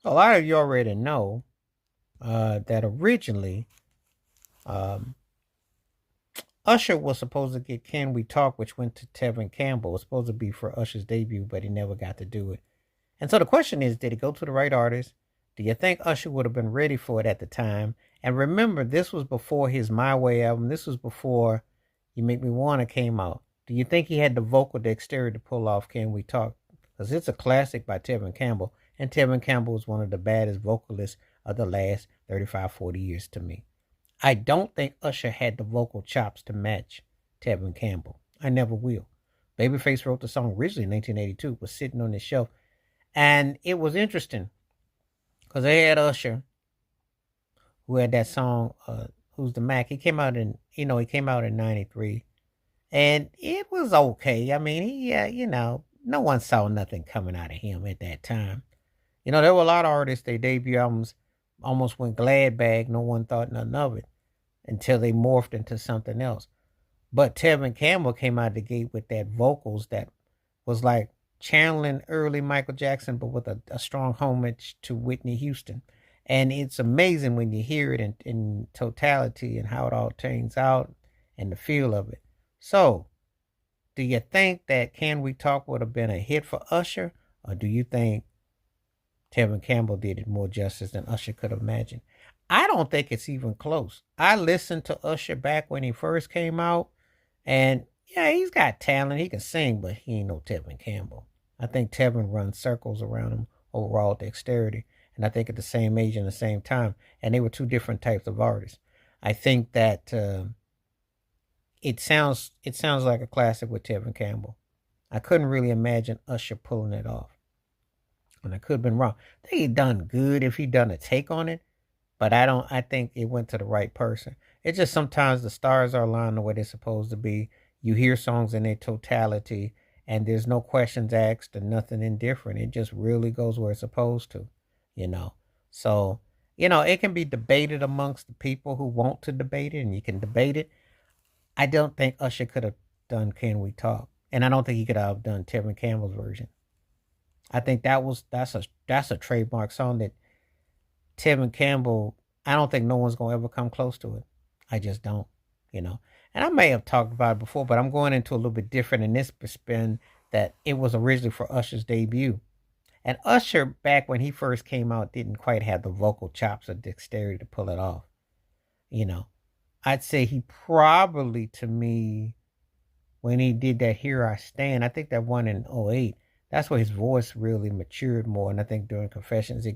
A lot of you already know that originally um, Usher was supposed to get Can We Talk, which went to Tevin Campbell. It was supposed to be for Usher's debut, but he never got to do it. And so the question is, did it go to the right artist? Do you think Usher would have been ready for it at the time? And remember, this was before his My Way album. This was before You Make Me Wanna came out. Do you think he had the vocal dexterity to pull off Can We Talk? Because it's a classic by Tevin Campbell. And Tevin Campbell is one of the baddest vocalists of the last 35, 40 years to me. I don't think Usher had the vocal chops to match Tevin Campbell. I never will. Babyface wrote the song originally in 1982, was sitting on the shelf. And it was interesting because they had Usher, who had that song, Who's the Mac? He came out in 93. And it was okay. I mean, no one saw nothing coming out of him at that time. There were a lot of artists, their debut albums almost went glad bag. No one thought nothing of it until they morphed into something else. But Tevin Campbell came out the gate with that vocals that was like channeling early Michael Jackson, but with a strong homage to Whitney Houston. And it's amazing when you hear it in totality and how it all turns out and the feel of it. So, do you think that Can We Talk would have been a hit for Usher? Or do you think Tevin Campbell did it more justice than Usher could have imagined? I don't think it's even close. I listened to Usher back when he first came out, and yeah, he's got talent. He can sing, but he ain't no Tevin Campbell. I think Tevin runs circles around him overall dexterity, and I think at the same age and the same time, and they were two different types of artists. I think that it sounds like a classic with Tevin Campbell. I couldn't really imagine Usher pulling it off, and I could have been wrong. I think he done good if he done a take on it, but I don't. I think it went to the right person. It's just sometimes the stars are aligned the way they're supposed to be. You hear songs in their totality, and there's no questions asked and nothing indifferent. It just really goes where it's supposed to, you know. So, it can be debated amongst the people who want to debate it, and you can debate it. I don't think Usher could have done Can We Talk, and I don't think he could have done Tevin Campbell's version. I think that's a trademark song that Tevin Campbell. I don't think no one's gonna ever come close to it. I just don't, you know. And I may have talked about it before, but I'm going into a little bit different in this spin that it was originally for Usher's debut. And Usher, back when he first came out, didn't quite have the vocal chops or dexterity to pull it off. You know, I'd say he probably, to me, when he did that Here I Stand, I think that one in '08, that's where his voice really matured more. And I think during Confessions, it